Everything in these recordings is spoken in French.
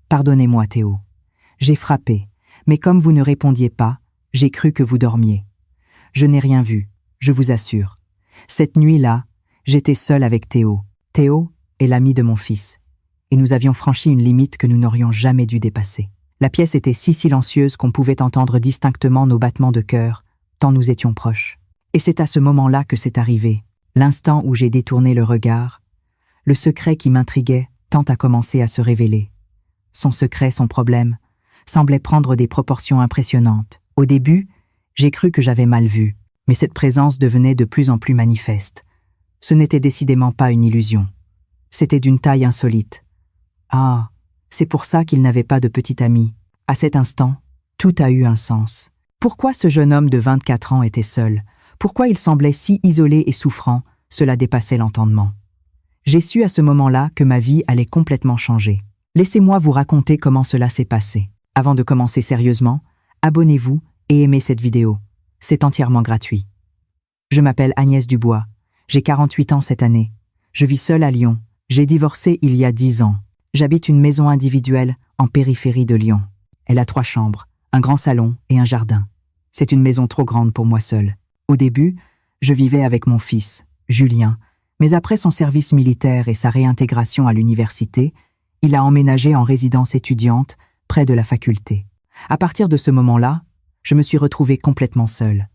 Pardonnez-moi, Théo. J'ai frappé, mais comme vous ne répondiez pas, j'ai cru que vous dormiez. Je n'ai rien vu, je vous assure. Cette nuit-là, j'étais seule avec Théo. Théo est l'ami de mon fils. Et nous avions franchi une limite que nous n'aurions jamais dû dépasser. La pièce était si silencieuse qu'on pouvait entendre distinctement nos battements de cœur, tant nous étions proches. Et c'est à ce moment-là que c'est arrivé, l'instant où j'ai détourné le regard. Le secret qui m'intriguait tant a commencé à se révéler. Son secret, son problème, semblait prendre des proportions impressionnantes. Au début, j'ai cru que j'avais mal vu, mais cette présence devenait de plus en plus manifeste. Ce n'était décidément pas une illusion. C'était d'une taille insolite. Ah, c'est pour ça qu'il n'avait pas de petit ami. À cet instant, tout a eu un sens. Pourquoi ce jeune homme de 24 ans était seul? Pourquoi il semblait si isolé et souffrant? Cela dépassait l'entendement. J'ai su à ce moment-là que ma vie allait complètement changer. Laissez-moi vous raconter comment cela s'est passé. Avant de commencer sérieusement, abonnez-vous et aimez cette vidéo. C'est entièrement gratuit. Je m'appelle Agnès Dubois. J'ai 48 ans cette année. Je vis seule à Lyon. J'ai divorcé il y a 10 ans. J'habite une maison individuelle en périphérie de Lyon. Elle a 3 chambres, un grand salon et un jardin. C'est une maison trop grande pour moi seule. Au début, je vivais avec mon fils, Julien, mais après son service militaire et sa réintégration à l'université, il a emménagé en résidence étudiante près de la faculté. À partir de ce moment-là, je me suis retrouvée complètement seule.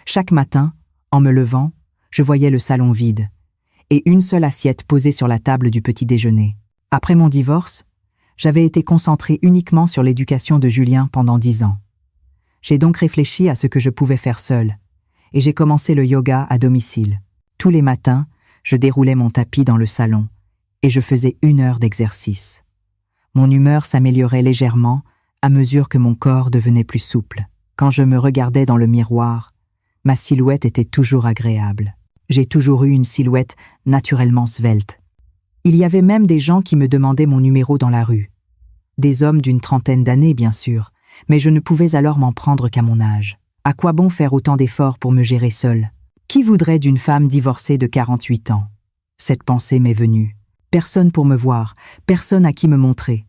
Chaque matin, en me levant, je voyais le salon vide et une seule assiette posée sur la table du petit déjeuner. Après mon divorce, j'avais été concentrée uniquement sur l'éducation de Julien pendant 10 ans. J'ai donc réfléchi à ce que je pouvais faire seule, et j'ai commencé le yoga à domicile. Tous les matins, je déroulais mon tapis dans le salon, et je faisais 1 heure d'exercice. Mon humeur s'améliorait légèrement à mesure que mon corps devenait plus souple. Quand je me regardais dans le miroir, ma silhouette était toujours agréable. J'ai toujours eu une silhouette naturellement svelte. Il y avait même des gens qui me demandaient mon numéro dans la rue. Des hommes d'une 30aine d'années, bien sûr, mais je ne pouvais alors m'en prendre qu'à mon âge. À quoi bon faire autant d'efforts pour me gérer seule? Qui voudrait d'une femme divorcée de 48 ans? Cette pensée m'est venue. Personne pour me voir, personne à qui me montrer.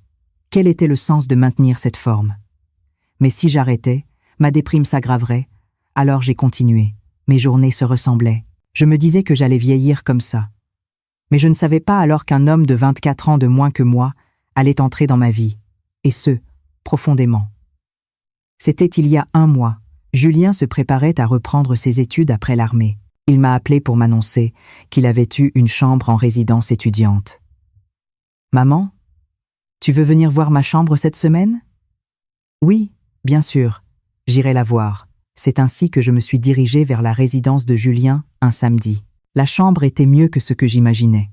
Quel était le sens de maintenir cette forme? Mais si j'arrêtais, ma déprime s'aggraverait. Alors j'ai continué. Mes journées se ressemblaient. Je me disais que j'allais vieillir comme ça. Mais je ne savais pas alors qu'un homme de 24 ans de moins que moi allait entrer dans ma vie, et ce, profondément. C'était il y a 1 mois. Julien se préparait à reprendre ses études après l'armée. Il m'a appelé pour m'annoncer qu'il avait eu une chambre en résidence étudiante. « Maman, tu veux venir voir ma chambre cette semaine ?»« Oui, bien sûr, j'irai la voir. » C'est ainsi que je me suis dirigée vers la résidence de Julien un samedi. La chambre était mieux que ce que j'imaginais.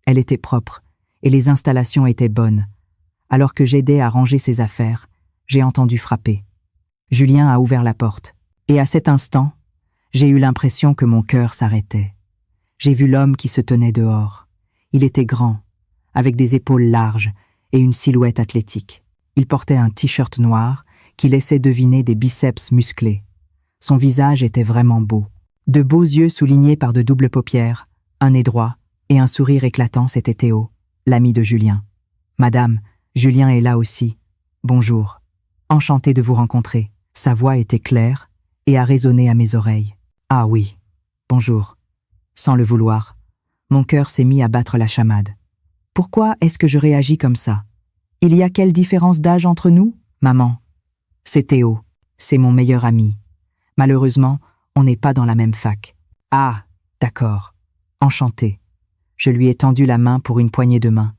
Elle était propre, et les installations étaient bonnes. Alors que j'aidais à ranger ses affaires, j'ai entendu frapper. Julien a ouvert la porte, et à cet instant, j'ai eu l'impression que mon cœur s'arrêtait. J'ai vu l'homme qui se tenait dehors. Il était grand, avec des épaules larges et une silhouette athlétique. Il portait un t-shirt noir qui laissait deviner des biceps musclés. Son visage était vraiment beau. De beaux yeux soulignés par de doubles paupières, un nez droit et un sourire éclatant, c'était Théo, l'ami de Julien. « Madame, Julien est là aussi. Bonjour. Enchanté de vous rencontrer. » Sa voix était claire et a résonné à mes oreilles. « Ah oui, bonjour. » Sans le vouloir, mon cœur s'est mis à battre la chamade. Pourquoi est-ce que je réagis comme ça? Il y a quelle différence d'âge entre nous, maman? C'est Théo, c'est mon meilleur ami. Malheureusement, on n'est pas dans la même fac. Ah, d'accord. Enchanté. Je lui ai tendu la main pour une poignée de main.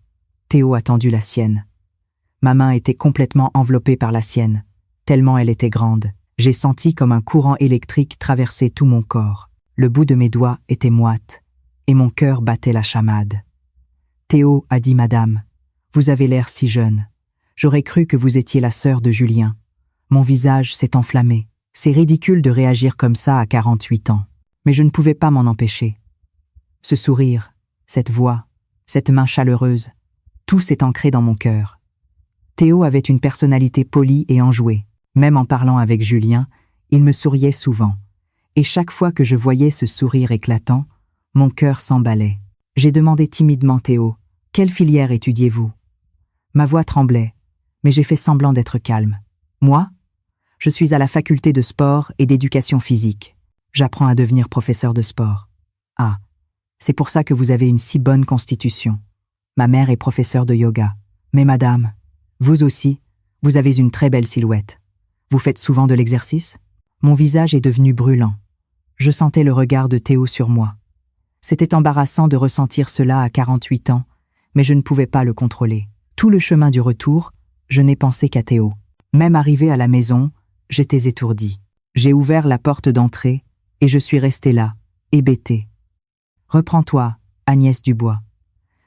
Théo a tendu la sienne. Ma main était complètement enveloppée par la sienne, tellement elle était grande. J'ai senti comme un courant électrique traverser tout mon corps. Le bout de mes doigts était moite, et mon cœur battait la chamade. Théo a dit « Madame, vous avez l'air si jeune. J'aurais cru que vous étiez la sœur de Julien. » Mon visage s'est enflammé. C'est ridicule de réagir comme ça à 48 ans, mais je ne pouvais pas m'en empêcher. Ce sourire, cette voix, cette main chaleureuse, tout s'est ancré dans mon cœur. Théo avait une personnalité polie et enjouée. Même en parlant avec Julien, il me souriait souvent. Et chaque fois que je voyais ce sourire éclatant, mon cœur s'emballait. J'ai demandé timidement Théo, « Quelle filière étudiez-vous » Ma voix tremblait, mais j'ai fait semblant d'être calme. Moi, je suis à la faculté de sport et d'éducation physique. J'apprends à devenir professeur de sport. Ah, c'est pour ça que vous avez une si bonne constitution. Ma mère est professeure de yoga. Mais madame, vous aussi, vous avez une très belle silhouette. Vous faites souvent de l'exercice? Mon visage est devenu brûlant. Je sentais le regard de Théo sur moi. C'était embarrassant de ressentir cela à 48 ans, mais je ne pouvais pas le contrôler. Tout le chemin du retour, je n'ai pensé qu'à Théo. Même arrivé à la maison, j'étais étourdi. J'ai ouvert la porte d'entrée et je suis resté là, hébété. « Reprends-toi, Agnès Dubois. »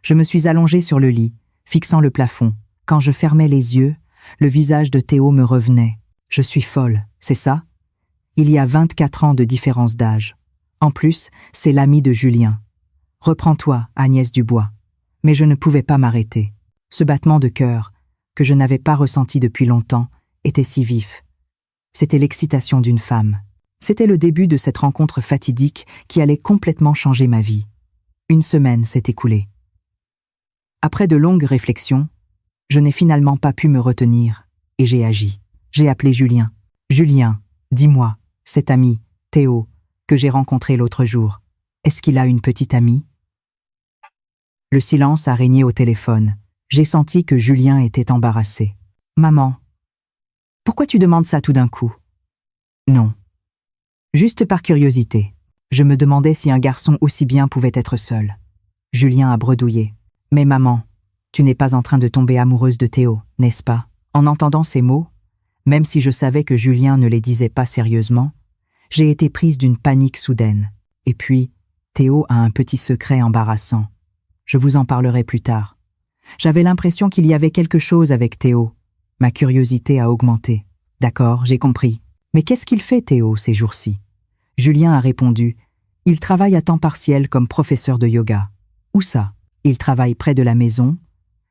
Je me suis allongé sur le lit, fixant le plafond. Quand je fermais les yeux, le visage de Théo me revenait. Je suis folle, c'est ça? Il y a 24 ans de différence d'âge. En plus, c'est l'ami de Julien. Reprends-toi, Agnès Dubois. Mais je ne pouvais pas m'arrêter. Ce battement de cœur, que je n'avais pas ressenti depuis longtemps, était si vif. C'était l'excitation d'une femme. C'était le début de cette rencontre fatidique qui allait complètement changer ma vie. Une semaine s'est écoulée. Après de longues réflexions, je n'ai finalement pas pu me retenir, et j'ai agi. J'ai appelé Julien. « Julien, dis-moi, cet ami, Théo, que j'ai rencontré l'autre jour, est-ce qu'il a une petite amie ?» Le silence a régné au téléphone. J'ai senti que Julien était embarrassé. « Maman, pourquoi tu demandes ça tout d'un coup ?»« Non. Juste par curiosité. Je me demandais si un garçon aussi bien pouvait être seul. » Julien a bredouillé. « Mais maman, tu n'es pas en train de tomber amoureuse de Théo, n'est-ce pas ?» En entendant ces mots, même si je savais que Julien ne les disait pas sérieusement, j'ai été prise d'une panique soudaine. Et puis, Théo a un petit secret embarrassant. Je vous en parlerai plus tard. J'avais l'impression qu'il y avait quelque chose avec Théo. Ma curiosité a augmenté. D'accord, j'ai compris. Mais qu'est-ce qu'il fait, Théo, ces jours-ci? Julien a répondu. Il travaille à temps partiel comme professeur de yoga. Où ça? Il travaille près de la maison,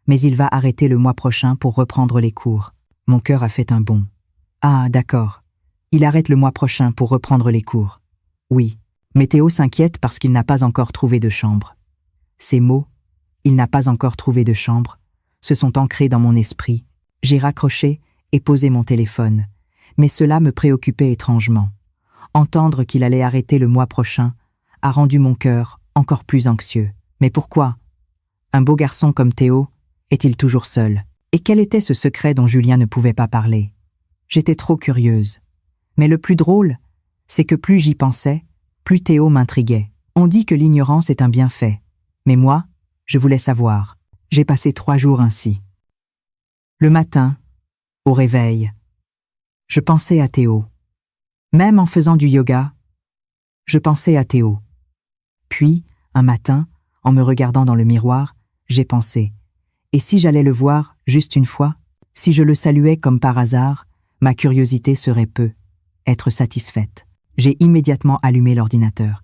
mais il va arrêter le mois prochain pour reprendre les cours. Mon cœur a fait un bond. Ah, d'accord. Il arrête le mois prochain pour reprendre les cours. Oui, mais Théo s'inquiète parce qu'il n'a pas encore trouvé de chambre. Ces mots, il n'a pas encore trouvé de chambre, se sont ancrés dans mon esprit. J'ai raccroché et posé mon téléphone, mais cela me préoccupait étrangement. Entendre qu'il allait arrêter le mois prochain a rendu mon cœur encore plus anxieux. Mais pourquoi? Un beau garçon comme Théo est-il toujours seul? Et quel était ce secret dont Julien ne pouvait pas parler? J'étais trop curieuse. Mais le plus drôle, c'est que plus j'y pensais, plus Théo m'intriguait. On dit que l'ignorance est un bienfait. Mais moi, je voulais savoir. J'ai passé 3 jours ainsi. Le matin, au réveil, je pensais à Théo. Même en faisant du yoga, je pensais à Théo. Puis, un matin, en me regardant dans le miroir, j'ai pensé. Et si j'allais le voir juste une fois? Si je le saluais comme par hasard, ma curiosité serait peu être satisfaite. J'ai immédiatement allumé l'ordinateur.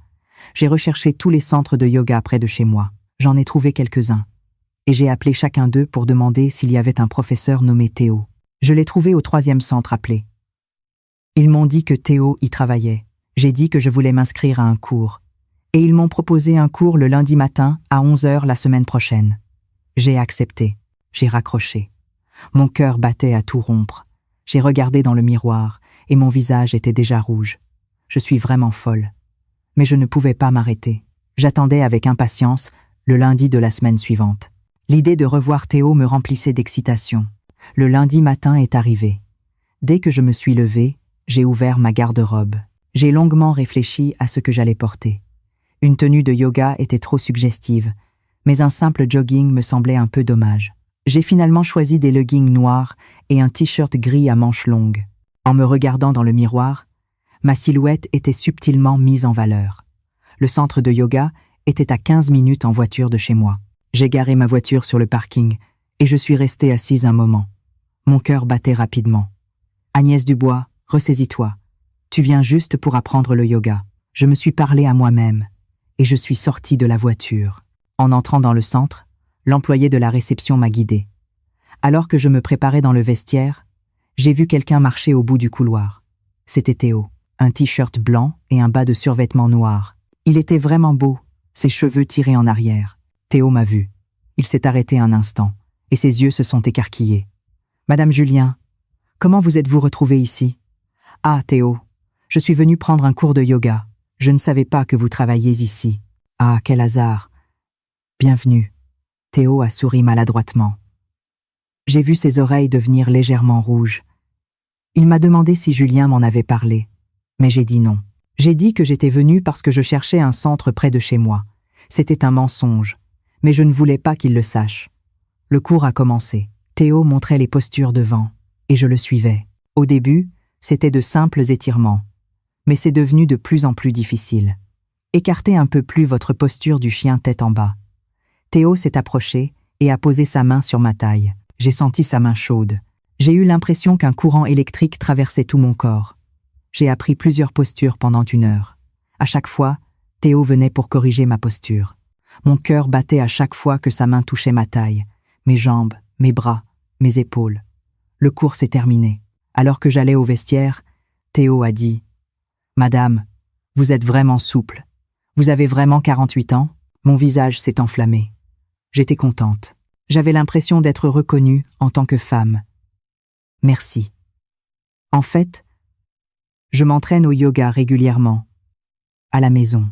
J'ai recherché tous les centres de yoga près de chez moi. J'en ai trouvé quelques-uns. Et j'ai appelé chacun d'eux pour demander s'il y avait un professeur nommé Théo. Je l'ai trouvé au 3e centre appelé. Ils m'ont dit que Théo y travaillait. J'ai dit que je voulais m'inscrire à un cours. Et ils m'ont proposé un cours le lundi matin à 11h la semaine prochaine. J'ai accepté. J'ai raccroché. Mon cœur battait à tout rompre. J'ai regardé dans le miroir et mon visage était déjà rouge. Je suis vraiment folle. Mais je ne pouvais pas m'arrêter. J'attendais avec impatience le lundi de la semaine suivante. L'idée de revoir Théo me remplissait d'excitation. Le lundi matin est arrivé. Dès que je me suis levée, j'ai ouvert ma garde-robe. J'ai longuement réfléchi à ce que j'allais porter. Une tenue de yoga était trop suggestive, mais un simple jogging me semblait un peu dommage. J'ai finalement choisi des leggings noirs et un t-shirt gris à manches longues. En me regardant dans le miroir, ma silhouette était subtilement mise en valeur. Le centre de yoga était à 15 minutes en voiture de chez moi. J'ai garé ma voiture sur le parking et je suis restée assise un moment. Mon cœur battait rapidement. « Agnès Dubois, ressaisis-toi. Tu viens juste pour apprendre le yoga. » Je me suis parlé à moi-même et je suis sortie de la voiture. En entrant dans le centre, l'employé de la réception m'a guidée. Alors que je me préparais dans le vestiaire, j'ai vu quelqu'un marcher au bout du couloir. C'était Théo, un t-shirt blanc et un bas de survêtement noir. Il était vraiment beau, ses cheveux tirés en arrière. Théo m'a vu. Il s'est arrêté un instant, et ses yeux se sont écarquillés. Madame Julien, comment vous êtes-vous retrouvée ici? Ah, Théo, je suis venue prendre un cours de yoga. Je ne savais pas que vous travailliez ici. Ah, quel hasard. Bienvenue. Théo a souri maladroitement. J'ai vu ses oreilles devenir légèrement rouges. Il m'a demandé si Julien m'en avait parlé, mais j'ai dit non. J'ai dit que j'étais venue parce que je cherchais un centre près de chez moi. C'était un mensonge, mais je ne voulais pas qu'il le sache. Le cours a commencé. Théo montrait les postures devant, et je le suivais. Au début, c'était de simples étirements, mais c'est devenu de plus en plus difficile. Écartez un peu plus votre posture du chien tête en bas. Théo s'est approché et a posé sa main sur ma taille. J'ai senti sa main chaude. J'ai eu l'impression qu'un courant électrique traversait tout mon corps. J'ai appris plusieurs postures pendant 1 heure. À chaque fois, Théo venait pour corriger ma posture. Mon cœur battait à chaque fois que sa main touchait ma taille, mes jambes, mes bras, mes épaules. Le cours s'est terminé. Alors que j'allais au vestiaire, Théo a dit « Madame, vous êtes vraiment souple. Vous avez vraiment 48 ans ?» Mon visage s'est enflammé. J'étais contente. J'avais l'impression d'être reconnue en tant que femme. Merci. En fait, je m'entraîne au yoga régulièrement, à la maison.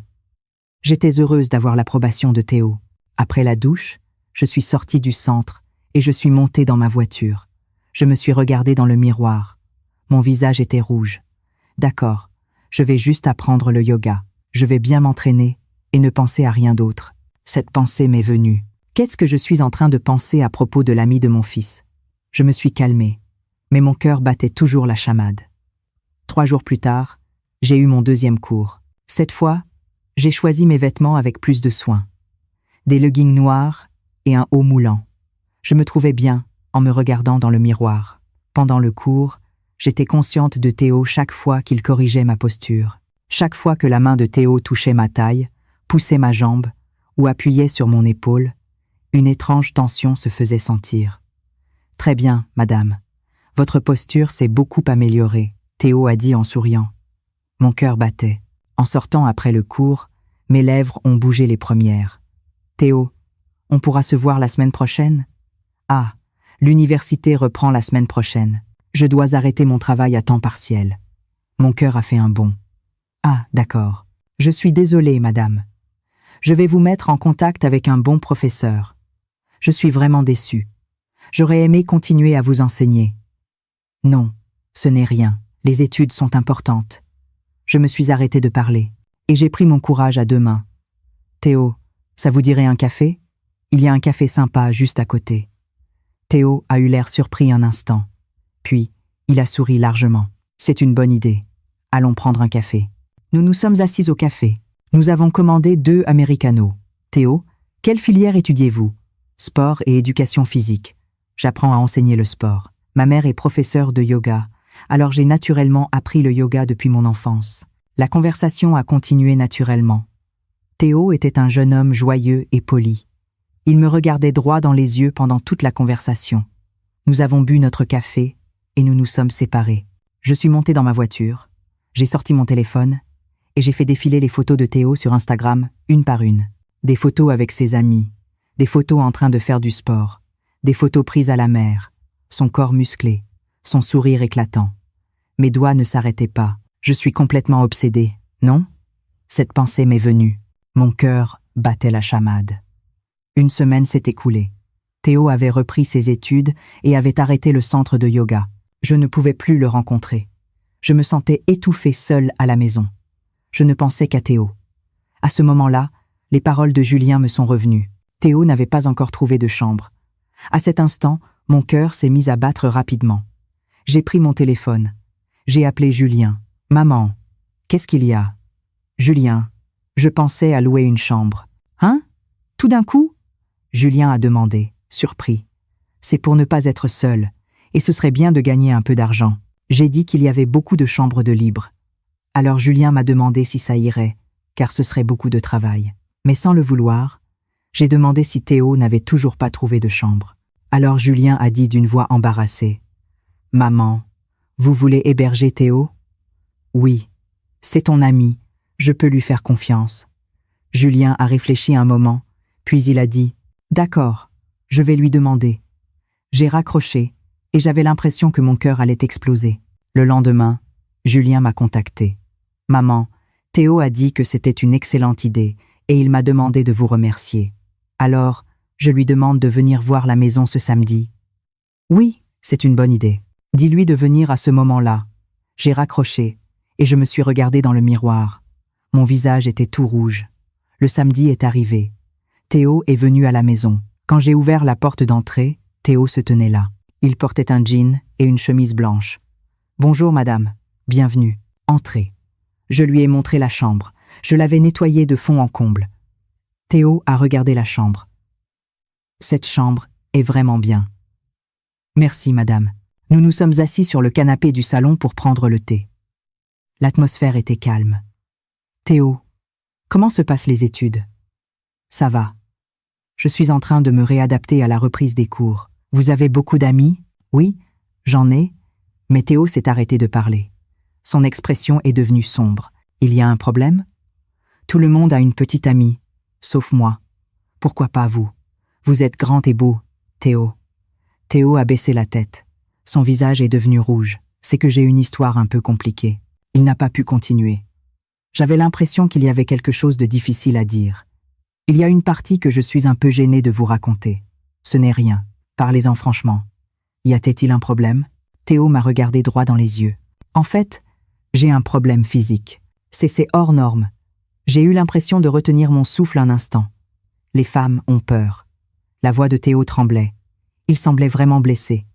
J'étais heureuse d'avoir l'approbation de Théo. Après la douche, je suis sortie du centre et je suis montée dans ma voiture. Je me suis regardée dans le miroir. Mon visage était rouge. D'accord, je vais juste apprendre le yoga. Je vais bien m'entraîner et ne penser à rien d'autre. Cette pensée m'est venue. Qu'est-ce que je suis en train de penser à propos de l'ami de mon fils? Je me suis calmée, mais mon cœur battait toujours la chamade. 3 jours plus tard, j'ai eu mon 2e cours. Cette fois, j'ai choisi mes vêtements avec plus de soin. Des leggings noirs et un haut moulant. Je me trouvais bien en me regardant dans le miroir. Pendant le cours, j'étais consciente de Théo chaque fois qu'il corrigeait ma posture. Chaque fois que la main de Théo touchait ma taille, poussait ma jambe ou appuyait sur mon épaule, une étrange tension se faisait sentir. « Très bien, madame. Votre posture s'est beaucoup améliorée, » Théo a dit en souriant. Mon cœur battait. En sortant après le cours, mes lèvres ont bougé les premières. « Théo, on pourra se voir la semaine prochaine ?»« Ah, l'université reprend la semaine prochaine. Je dois arrêter mon travail à temps partiel. » Mon cœur a fait un bond. « Ah, d'accord. Je suis désolée, madame. Je vais vous mettre en contact avec un bon professeur. Je suis vraiment déçue. J'aurais aimé continuer à vous enseigner. » « Non, ce n'est rien. Les études sont importantes. » Je me suis arrêtée de parler, et j'ai pris mon courage à 2 mains. « Théo, ça vous dirait un café? Il y a un café sympa juste à côté. » Théo a eu l'air surpris un instant. Puis, il a souri largement. « C'est une bonne idée. Allons prendre un café. » Nous nous sommes assis au café. Nous avons commandé 2 americanos. « Théo, quelle filière étudiez-vous? » « Sport et éducation physique. J'apprends à enseigner le sport. Ma mère est professeure de yoga, alors j'ai naturellement appris le yoga depuis mon enfance. La conversation a continué naturellement. Théo était un jeune homme joyeux et poli. Il me regardait droit dans les yeux pendant toute la conversation. Nous avons bu notre café et nous nous sommes séparés. Je suis montée dans ma voiture, j'ai sorti mon téléphone et j'ai fait défiler les photos de Théo sur Instagram, une par une. Des photos avec ses amis, des photos en train de faire du sport, des photos prises à la mer, son corps musclé, son sourire éclatant. Mes doigts ne s'arrêtaient pas. Je suis complètement obsédée, non? Cette pensée m'est venue. Mon cœur battait la chamade. 1 semaine s'est écoulée. Théo avait repris ses études et avait arrêté le centre de yoga. Je ne pouvais plus le rencontrer. Je me sentais étouffée seule à la maison. Je ne pensais qu'à Théo. À ce moment-là, les paroles de Julien me sont revenues. Théo n'avait pas encore trouvé de chambre. À cet instant, mon cœur s'est mis à battre rapidement. J'ai pris mon téléphone. J'ai appelé Julien. « Maman, qu'est-ce qu'il y a ?»« Julien, je pensais à louer une chambre. »« Hein? Tout d'un coup ?» Julien a demandé, surpris. « C'est pour ne pas être seul, et ce serait bien de gagner un peu d'argent. » J'ai dit qu'il y avait beaucoup de chambres de libre. Alors Julien m'a demandé si ça irait, car ce serait beaucoup de travail. Mais sans le vouloir, j'ai demandé si Théo n'avait toujours pas trouvé de chambre. Alors Julien a dit d'une voix embarrassée. « Maman, vous voulez héberger Théo ? » ?»« Oui, c'est ton ami, je peux lui faire confiance. » Julien a réfléchi un moment, puis il a dit « D'accord, je vais lui demander. » J'ai raccroché et j'avais l'impression que mon cœur allait exploser. Le lendemain, Julien m'a contacté. « Maman, Théo a dit que c'était une excellente idée et il m'a demandé de vous remercier. Alors, je lui demande de venir voir la maison ce samedi. »« Oui, c'est une bonne idée. Dis-lui de venir à ce moment-là. » J'ai raccroché et je me suis regardé dans le miroir. Mon visage était tout rouge. Le samedi est arrivé. Théo est venu à la maison. Quand j'ai ouvert la porte d'entrée, Théo se tenait là. Il portait un jean et une chemise blanche. « Bonjour madame, bienvenue, entrez. » Je lui ai montré la chambre. Je l'avais nettoyée de fond en comble. Théo a regardé la chambre. « Cette chambre est vraiment bien. »« Merci madame. » Nous nous sommes assis sur le canapé du salon pour prendre le thé. L'atmosphère était calme. « Théo, comment se passent les études ? » ?»« Ça va. Je suis en train de me réadapter à la reprise des cours. Vous avez beaucoup d'amis ? » ?»« Oui, j'en ai. » Mais Théo s'est arrêté de parler. Son expression est devenue sombre. « Il y a un problème ? » ?»« Tout le monde a une petite amie, sauf moi. Pourquoi pas vous ? Vous êtes grand et beau, Théo. » Théo a baissé la tête. Son visage est devenu rouge. C'est que j'ai une histoire un peu compliquée. Il n'a pas pu continuer. J'avais l'impression qu'il y avait quelque chose de difficile à dire. Il y a une partie que je suis un peu gêné de vous raconter. Ce n'est rien. Parlez-en franchement. Y a-t-il un problème ? Théo m'a regardé droit dans les yeux. En fait, j'ai un problème physique. C'est hors norme. J'ai eu l'impression de retenir mon souffle un instant. Les femmes ont peur. La voix de Théo tremblait. Il semblait vraiment blessé.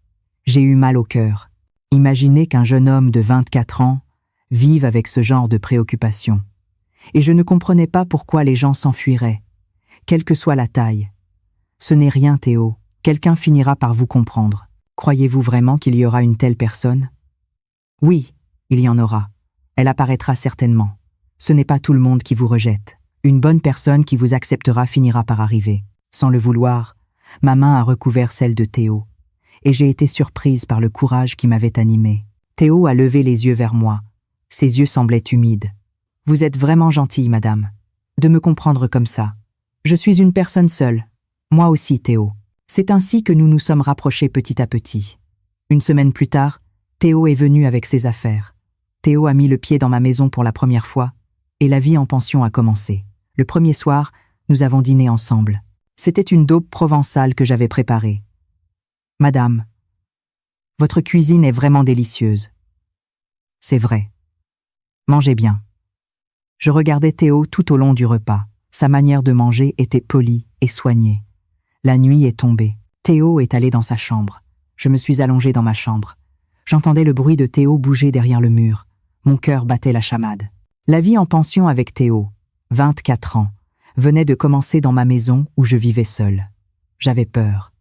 J'ai eu mal au cœur. Imaginez qu'un jeune homme de 24 ans vive avec ce genre de préoccupation. Et je ne comprenais pas pourquoi les gens s'enfuiraient, quelle que soit la taille. Ce n'est rien, Théo. Quelqu'un finira par vous comprendre. Croyez-vous vraiment qu'il y aura une telle personne ? Oui, il y en aura. Elle apparaîtra certainement. Ce n'est pas tout le monde qui vous rejette. Une bonne personne qui vous acceptera finira par arriver. Sans le vouloir, ma main a recouvert celle de Théo, et j'ai été surprise par le courage qui m'avait animée. Théo a levé les yeux vers moi. Ses yeux semblaient humides. « Vous êtes vraiment gentille, madame, de me comprendre comme ça. Je suis une personne seule. Moi aussi, Théo. » C'est ainsi que nous nous sommes rapprochés petit à petit. Une semaine plus tard, Théo est venu avec ses affaires. Théo a mis le pied dans ma maison pour la première fois, et la vie en pension a commencé. Le premier soir, nous avons dîné ensemble. C'était une daube provençale que j'avais préparée. « Madame, votre cuisine est vraiment délicieuse. » « C'est vrai. Mangez bien. » Je regardais Théo tout au long du repas. Sa manière de manger était polie et soignée. La nuit est tombée. Théo est allé dans sa chambre. Je me suis allongé dans ma chambre. J'entendais le bruit de Théo bouger derrière le mur. Mon cœur battait la chamade. La vie en pension avec Théo, 24 ans, venait de commencer dans ma maison où je vivais seul. J'avais peur.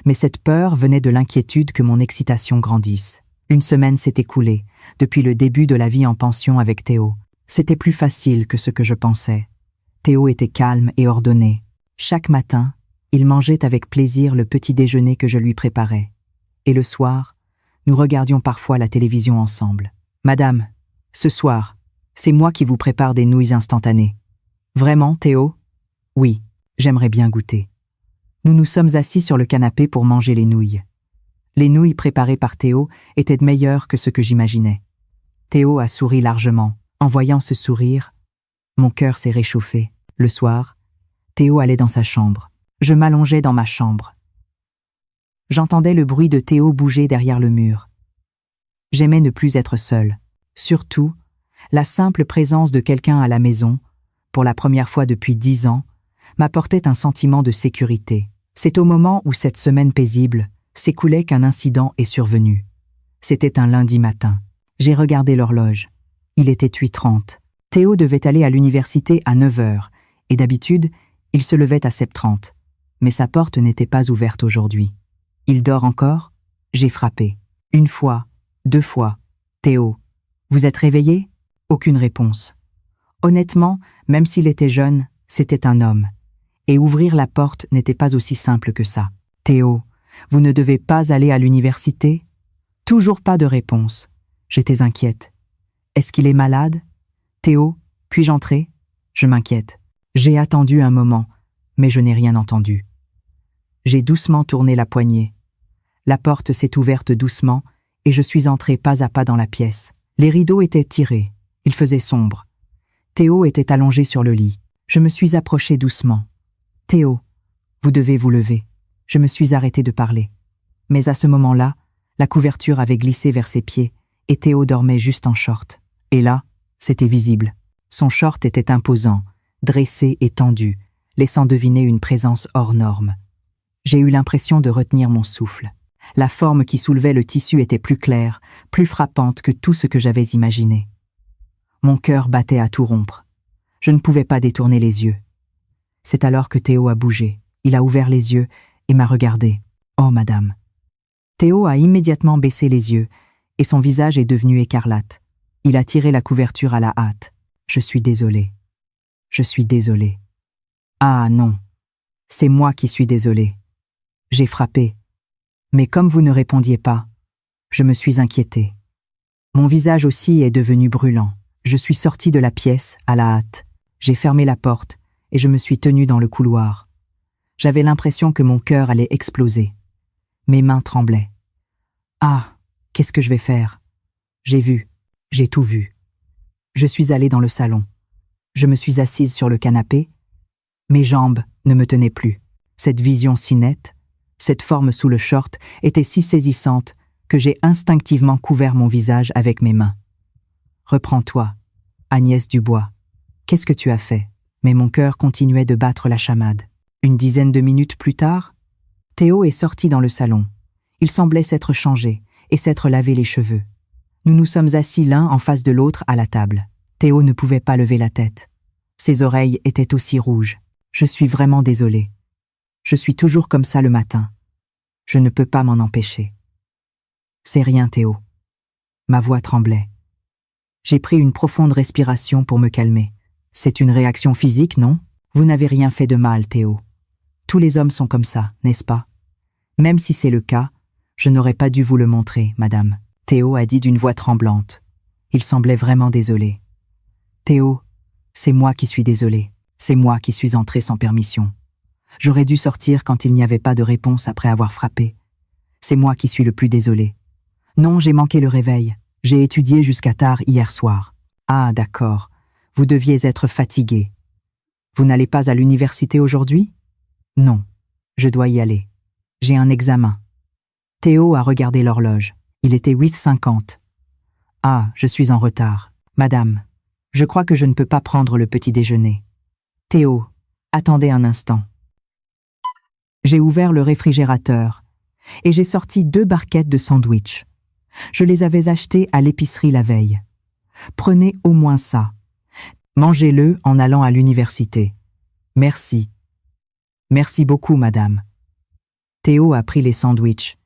Mais cette peur venait de l'inquiétude que mon excitation grandisse. Une semaine s'est écoulée depuis le début de la vie en pension avec Théo. C'était plus facile que ce que je pensais. Théo était calme et ordonné. Chaque matin, il mangeait avec plaisir le petit déjeuner que je lui préparais. Et le soir, nous regardions parfois la télévision ensemble. « Madame, ce soir, c'est moi qui vous prépare des nouilles instantanées. »« Vraiment, Théo ? » ?»« Oui, j'aimerais bien goûter. » Nous nous sommes assis sur le canapé pour manger les nouilles. Les nouilles préparées par Théo étaient meilleures que ce que j'imaginais. Théo a souri largement. En voyant ce sourire, mon cœur s'est réchauffé. Le soir, Théo allait dans sa chambre. Je m'allongeais dans ma chambre. J'entendais le bruit de Théo bouger derrière le mur. J'aimais ne plus être seule. Surtout, la simple présence de quelqu'un à la maison, pour la première fois depuis 10 ans, m'apportait un sentiment de sécurité. C'est au moment où cette semaine paisible s'écoulait qu'un incident est survenu. C'était un lundi matin. J'ai regardé l'horloge. Il était 8h30. Théo devait aller à l'université à 9h, et d'habitude, il se levait à 7h30. Mais sa porte n'était pas ouverte aujourd'hui. Il dort encore ? J'ai frappé. 1 fois, 2 fois. Théo, vous êtes réveillé ? Aucune réponse. Honnêtement, même s'il était jeune, c'était un homme. Et ouvrir la porte n'était pas aussi simple que ça. Théo, vous ne devez pas aller à l'université ? Toujours pas de réponse. J'étais inquiète. Est-ce qu'il est malade ? Théo, puis-je entrer ? Je m'inquiète. J'ai attendu un moment, mais je n'ai rien entendu. J'ai doucement tourné la poignée. La porte s'est ouverte doucement et je suis entrée pas à pas dans la pièce. Les rideaux étaient tirés. Il faisait sombre. Théo était allongé sur le lit. Je me suis approchée doucement. « Théo, vous devez vous lever. » Je me suis arrêtée de parler. Mais à ce moment-là, la couverture avait glissé vers ses pieds et Théo dormait juste en short. Et là, c'était visible. Son short était imposant, dressé et tendu, laissant deviner une présence hors norme. J'ai eu l'impression de retenir mon souffle. La forme qui soulevait le tissu était plus claire, plus frappante que tout ce que j'avais imaginé. Mon cœur battait à tout rompre. Je ne pouvais pas détourner les yeux. C'est alors que Théo a bougé. Il a ouvert les yeux et m'a regardé. « Oh, madame !» Théo a immédiatement baissé les yeux et son visage est devenu écarlate. Il a tiré la couverture à la hâte. « Je suis désolée. Je suis désolée. » « Ah non, c'est moi qui suis désolée. » J'ai frappé. Mais comme vous ne répondiez pas, je me suis inquiétée. Mon visage aussi est devenu brûlant. Je suis sortie de la pièce à la hâte. J'ai fermé la porte et je me suis tenue dans le couloir. J'avais l'impression que mon cœur allait exploser. Mes mains tremblaient. Ah, qu'est-ce que je vais faire? J'ai tout vu. Je suis allée dans le salon. Je me suis assise sur le canapé. Mes jambes ne me tenaient plus. Cette vision si nette, cette forme sous le short était si saisissante que j'ai instinctivement couvert mon visage avec mes mains. « Reprends-toi, Agnès Dubois. Qu'est-ce que tu as fait ?» Mais mon cœur continuait de battre la chamade. Une dizaine de minutes plus tard, Théo est sorti dans le salon. Il semblait s'être changé et s'être lavé les cheveux. Nous nous sommes assis l'un en face de l'autre à la table. Théo ne pouvait pas lever la tête. Ses oreilles étaient aussi rouges. « Je suis vraiment désolée. Je suis toujours comme ça le matin. Je ne peux pas m'en empêcher. » « C'est rien, Théo. » Ma voix tremblait. J'ai pris une profonde respiration pour me calmer. « C'est une réaction physique, non? Vous n'avez rien fait de mal, Théo. Tous les hommes sont comme ça, n'est-ce pas? Même si c'est le cas, je n'aurais pas dû vous le montrer, madame. » Théo a dit d'une voix tremblante. Il semblait vraiment désolé. « Théo, c'est moi qui suis désolé. C'est moi qui suis entré sans permission. J'aurais dû sortir quand il n'y avait pas de réponse après avoir frappé. C'est moi qui suis le plus désolé. Non, j'ai manqué le réveil. J'ai étudié jusqu'à tard hier soir. Ah, d'accord. Vous deviez être fatigué. Vous n'allez pas à l'université aujourd'hui? Non, je dois y aller. J'ai un examen. » Théo a regardé l'horloge. Il était 8h50. Ah, je suis en retard. Madame, je crois que je ne peux pas prendre le petit déjeuner. Théo, attendez un instant. J'ai ouvert le réfrigérateur et j'ai sorti 2 barquettes de sandwich. Je les avais achetées à l'épicerie la veille. Prenez au moins ça. Mangez-le en allant à l'université. Merci. Merci beaucoup, madame. Théo a pris les sandwichs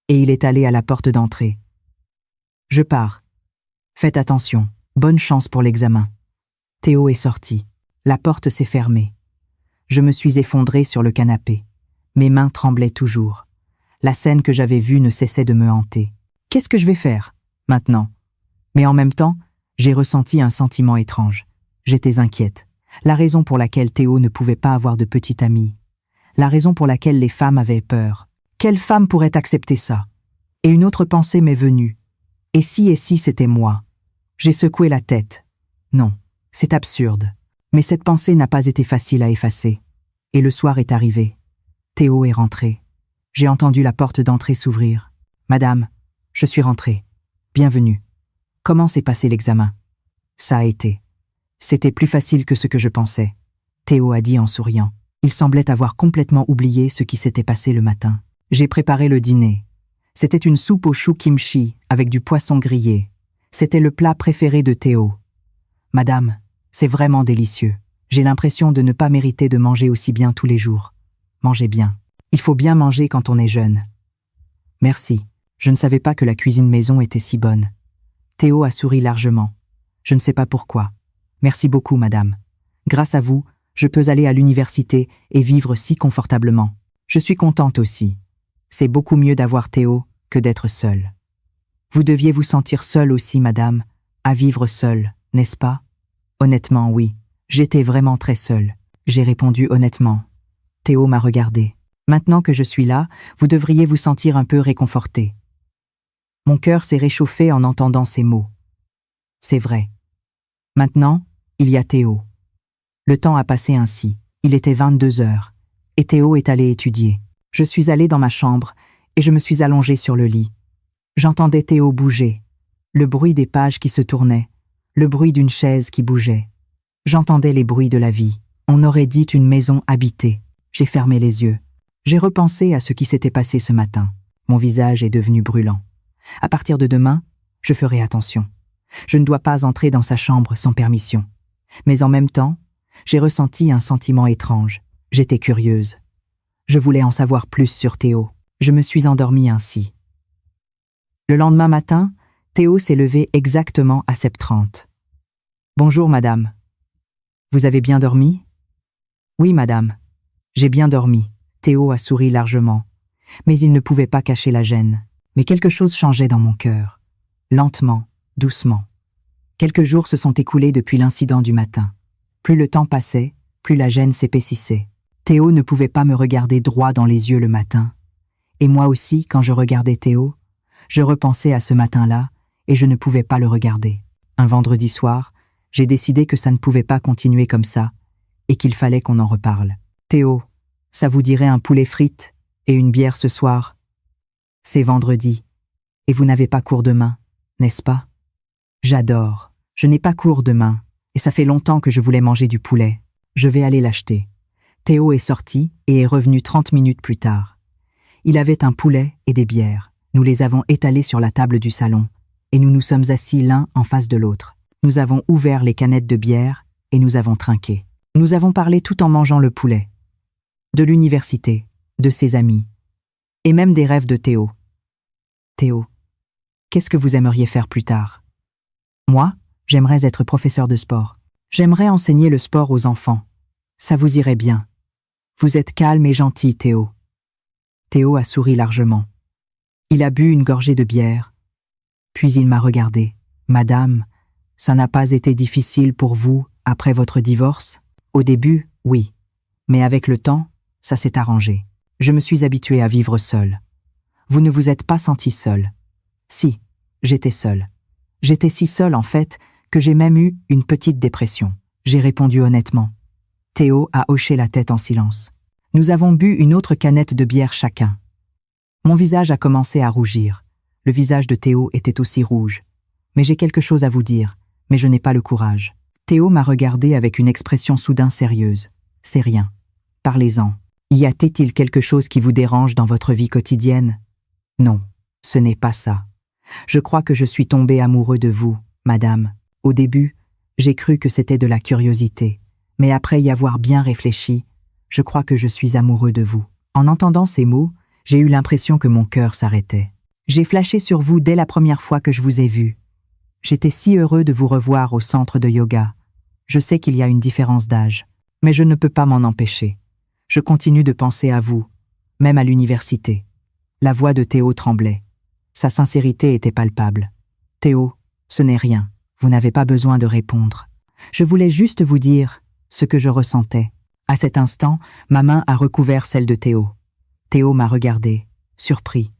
et il est allé à la porte d'entrée. Je pars. Faites attention. Bonne chance pour l'examen. Théo est sorti. La porte s'est fermée. Je me suis effondrée sur le canapé. Mes mains tremblaient toujours. La scène que j'avais vue ne cessait de me hanter. Qu'est-ce que je vais faire, maintenant? Mais en même temps, j'ai ressenti un sentiment étrange. J'étais inquiète. La raison pour laquelle Théo ne pouvait pas avoir de petite amie. La raison pour laquelle les femmes avaient peur. Quelle femme pourrait accepter ça? Et une autre pensée m'est venue. Et si c'était moi? J'ai secoué la tête. Non, c'est absurde. Mais cette pensée n'a pas été facile à effacer. Et le soir est arrivé. Théo est rentré. J'ai entendu la porte d'entrée s'ouvrir. « Madame, je suis rentrée. Bienvenue. Comment s'est passé l'examen ?» Ça a été. C'était plus facile que ce que je pensais. Théo a dit en souriant. Il semblait avoir complètement oublié ce qui s'était passé le matin. J'ai préparé le dîner. C'était une soupe au chou kimchi avec du poisson grillé. C'était le plat préféré de Théo. « Madame, c'est vraiment délicieux. J'ai l'impression de ne pas mériter de manger aussi bien tous les jours. Mangez bien. Il faut bien manger quand on est jeune. » Merci. Je ne savais pas que la cuisine maison était si bonne. Théo a souri largement. Je ne sais pas pourquoi. Merci beaucoup, madame. Grâce à vous, je peux aller à l'université et vivre si confortablement. Je suis contente aussi. C'est beaucoup mieux d'avoir Théo que d'être seule. Vous deviez vous sentir seule aussi, madame, à vivre seule, n'est-ce pas? Honnêtement, oui. J'étais vraiment très seule. J'ai répondu honnêtement. Théo m'a regardée. Maintenant que je suis là, vous devriez vous sentir un peu réconforté. Mon cœur s'est réchauffé en entendant ces mots. C'est vrai. Maintenant, il y a Théo. Le temps a passé ainsi. Il était 22 heures. Et Théo est allé étudier. Je suis allé dans ma chambre et je me suis allongé sur le lit. J'entendais Théo bouger, le bruit des pages qui se tournaient, le bruit d'une chaise qui bougeait. J'entendais les bruits de la vie. On aurait dit une maison habitée. J'ai fermé les yeux. J'ai repensé à ce qui s'était passé ce matin. Mon visage est devenu brûlant. À partir de demain, je ferai attention. Je ne dois pas entrer dans sa chambre sans permission. Mais en même temps, j'ai ressenti un sentiment étrange. J'étais curieuse. Je voulais en savoir plus sur Théo. Je me suis endormie ainsi. Le lendemain matin, Théo s'est levé exactement à 7h30. « Bonjour, madame. Vous avez bien dormi ?»« Oui, madame. J'ai bien dormi. » Théo a souri largement. Mais il ne pouvait pas cacher la gêne. Mais quelque chose changeait dans mon cœur. Lentement, doucement. Quelques jours se sont écoulés depuis l'incident du matin. Plus le temps passait, plus la gêne s'épaississait. Théo ne pouvait pas me regarder droit dans les yeux le matin. Et moi aussi, quand je regardais Théo, je repensais à ce matin-là et je ne pouvais pas le regarder. Un vendredi soir, j'ai décidé que ça ne pouvait pas continuer comme ça et qu'il fallait qu'on en reparle. « Théo, ça vous dirait un poulet frites et une bière ce soir ? C'est vendredi et vous n'avez pas cours demain, n'est-ce pas ? J'adore. Je n'ai pas cours demain et ça fait longtemps que je voulais manger du poulet. Je vais aller l'acheter. » Théo est sorti et est revenu 30 minutes plus tard. Il avait un poulet et des bières. Nous les avons étalés sur la table du salon et nous nous sommes assis l'un en face de l'autre. Nous avons ouvert les canettes de bière et nous avons trinqué. Nous avons parlé tout en mangeant le poulet. De l'université, de ses amis et même des rêves de Théo. Théo, qu'est-ce que vous aimeriez faire plus tard ? Moi, j'aimerais être professeur de sport. J'aimerais enseigner le sport aux enfants. Ça vous irait bien. Vous êtes calme et gentil, Théo. Théo a souri largement. Il a bu une gorgée de bière. Puis il m'a regardé. « Madame, ça n'a pas été difficile pour vous après votre divorce ? Au début, oui. Mais avec le temps, ça s'est arrangé. Je me suis habituée à vivre seule. Vous ne vous êtes pas senti seule ? Si, j'étais seule. J'étais si seule, en fait, que j'ai même eu une petite dépression. J'ai répondu honnêtement. Théo a hoché la tête en silence. Nous avons bu une autre canette de bière chacun. Mon visage a commencé à rougir. Le visage de Théo était aussi rouge. Mais j'ai quelque chose à vous dire, mais je n'ai pas le courage. Théo m'a regardé avec une expression soudain sérieuse. C'est rien. Parlez-en. Y a-t-il quelque chose qui vous dérange dans votre vie quotidienne ? Non, ce n'est pas ça. Je crois que je suis tombé amoureux de vous, madame. Au début, j'ai cru que c'était de la curiosité. Mais après y avoir bien réfléchi, je crois que je suis amoureux de vous. En entendant ces mots, j'ai eu l'impression que mon cœur s'arrêtait. J'ai flashé sur vous dès la première fois que je vous ai vu. J'étais si heureux de vous revoir au centre de yoga. Je sais qu'il y a une différence d'âge, mais je ne peux pas m'en empêcher. Je continue de penser à vous, même à l'université. La voix de Théo tremblait. Sa sincérité était palpable. Théo, ce n'est rien. Vous n'avez pas besoin de répondre. Je voulais juste vous dire ce que je ressentais. À cet instant, ma main a recouvert celle de Théo. Théo m'a regardé, surpris.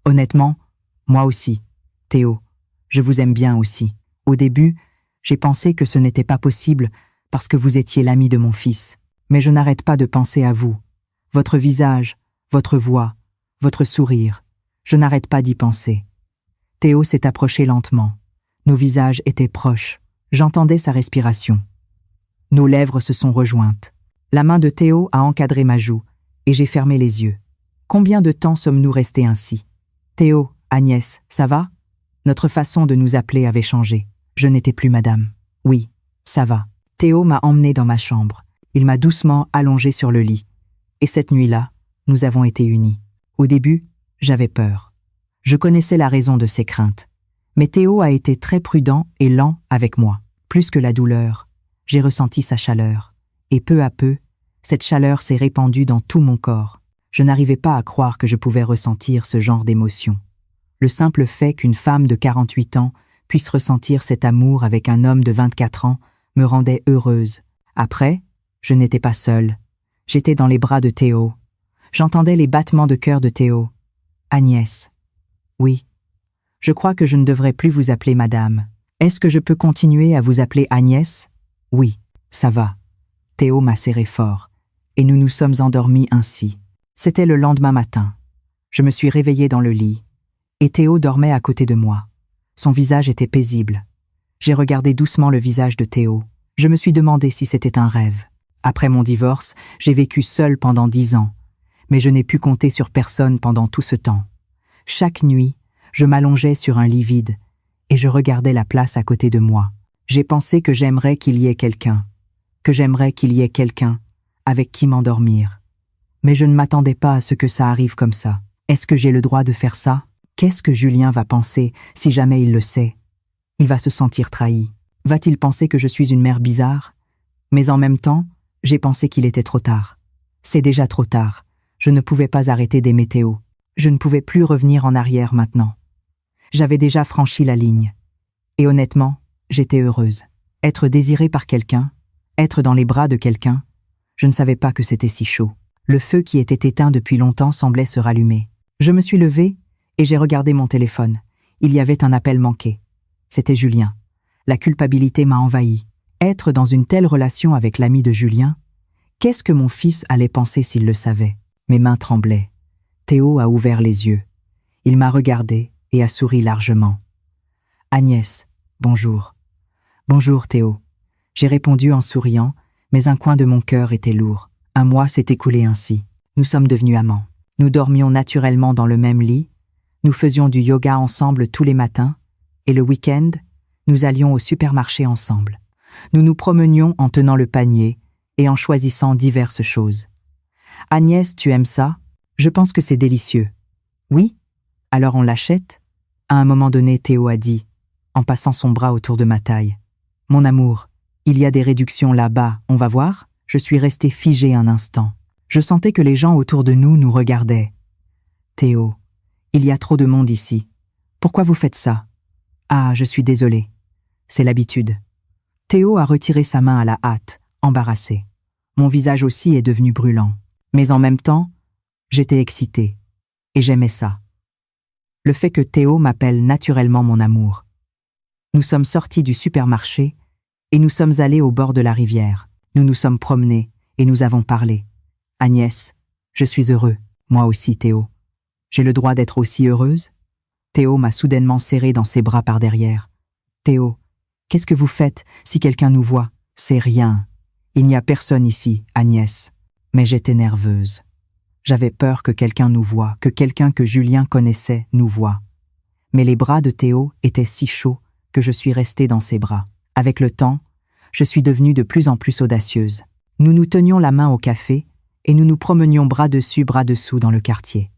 Honnêtement, moi aussi. Théo, je vous aime bien aussi. Au début, j'ai pensé que ce n'était pas possible parce que vous étiez l'ami de mon fils. Mais je n'arrête pas de penser à vous. Votre visage, votre voix, votre sourire. Je n'arrête pas d'y penser. Théo s'est approché lentement. Nos visages étaient proches. J'entendais sa respiration. Nos lèvres se sont rejointes. La main de Théo a encadré ma joue et j'ai fermé les yeux. Combien de temps sommes-nous restés ainsi ? Théo, Agnès, ça va ? Notre façon de nous appeler avait changé. Je n'étais plus madame. Oui, ça va. Théo m'a emmené dans ma chambre. Il m'a doucement allongé sur le lit. Et cette nuit-là, nous avons été unis. Au début, j'avais peur. Je connaissais la raison de ses craintes. Mais Théo a été très prudent et lent avec moi. Plus que la douleur, j'ai ressenti sa chaleur. Et peu à peu, cette chaleur s'est répandue dans tout mon corps. Je n'arrivais pas à croire que je pouvais ressentir ce genre d'émotion. Le simple fait qu'une femme de 48 ans puisse ressentir cet amour avec un homme de 24 ans me rendait heureuse. Après, je n'étais pas seule. J'étais dans les bras de Théo. J'entendais les battements de cœur de Théo. Agnès. Oui. Je crois que je ne devrais plus vous appeler madame. Est-ce que je peux continuer à vous appeler Agnès? Oui, ça va. Théo m'a serré fort, et nous nous sommes endormis ainsi. C'était le lendemain matin. Je me suis réveillée dans le lit, et Théo dormait à côté de moi. Son visage était paisible. J'ai regardé doucement le visage de Théo. Je me suis demandé si c'était un rêve. Après mon divorce, j'ai vécu seule pendant 10 ans, mais je n'ai pu compter sur personne pendant tout ce temps. Chaque nuit, je m'allongeais sur un lit vide, et je regardais la place à côté de moi. J'ai pensé que j'aimerais qu'il y ait quelqu'un, avec qui m'endormir. Mais je ne m'attendais pas à ce que ça arrive comme ça. Est-ce que j'ai le droit de faire ça? Qu'est-ce que Julien va penser si jamais il le sait? Il va se sentir trahi. Va-t-il penser que je suis une mère bizarre? Mais en même temps, j'ai pensé qu'il était trop tard. C'est déjà trop tard. Je ne pouvais pas arrêter d'aimer Théo. Je ne pouvais plus revenir en arrière maintenant. J'avais déjà franchi la ligne. Et honnêtement, j'étais heureuse. Être désirée par quelqu'un, être dans les bras de quelqu'un, je ne savais pas que c'était si chaud. Le feu qui était éteint depuis longtemps semblait se rallumer. Je me suis levée et j'ai regardé mon téléphone. Il y avait un appel manqué. C'était Julien. La culpabilité m'a envahi. Être dans une telle relation avec l'ami de Julien, qu'est-ce que mon fils allait penser s'il le savait? Mes mains tremblaient. Théo a ouvert les yeux. Il m'a regardé et a souri largement. Agnès, bonjour. Bonjour Théo. J'ai répondu en souriant, mais un coin de mon cœur était lourd. Un mois s'est écoulé ainsi. Nous sommes devenus amants. Nous dormions naturellement dans le même lit, nous faisions du yoga ensemble tous les matins, et le week-end, nous allions au supermarché ensemble. Nous nous promenions en tenant le panier et en choisissant diverses choses. Agnès, tu aimes ça? Je pense que c'est délicieux. Oui? Alors on l'achète? À un moment donné, Théo a dit, en passant son bras autour de ma taille. Mon amour, il y a des réductions là-bas, on va voir? Je suis restée figée un instant. Je sentais que les gens autour de nous nous regardaient. Théo, il y a trop de monde ici. Pourquoi vous faites ça? Ah, je suis désolée. C'est l'habitude. Théo a retiré sa main à la hâte, embarrassé. Mon visage aussi est devenu brûlant. Mais en même temps, j'étais excitée. Et j'aimais ça. Le fait que Théo m'appelle naturellement mon amour. Nous sommes sortis du supermarché et nous sommes allés au bord de la rivière. Nous nous sommes promenés et nous avons parlé. Agnès, je suis heureux. Moi aussi, Théo. J'ai le droit d'être aussi heureuse? Théo m'a soudainement serré dans ses bras par derrière. Théo, qu'est-ce que vous faites si quelqu'un nous voit? C'est rien. Il n'y a personne ici, Agnès. Mais j'étais nerveuse. J'avais peur que quelqu'un nous voie, que quelqu'un que Julien connaissait nous voie. Mais les bras de Théo étaient si chauds que je suis restée dans ses bras. Avec le temps, je suis devenue de plus en plus audacieuse. Nous nous tenions la main au café et nous nous promenions bras dessus, bras dessous dans le quartier.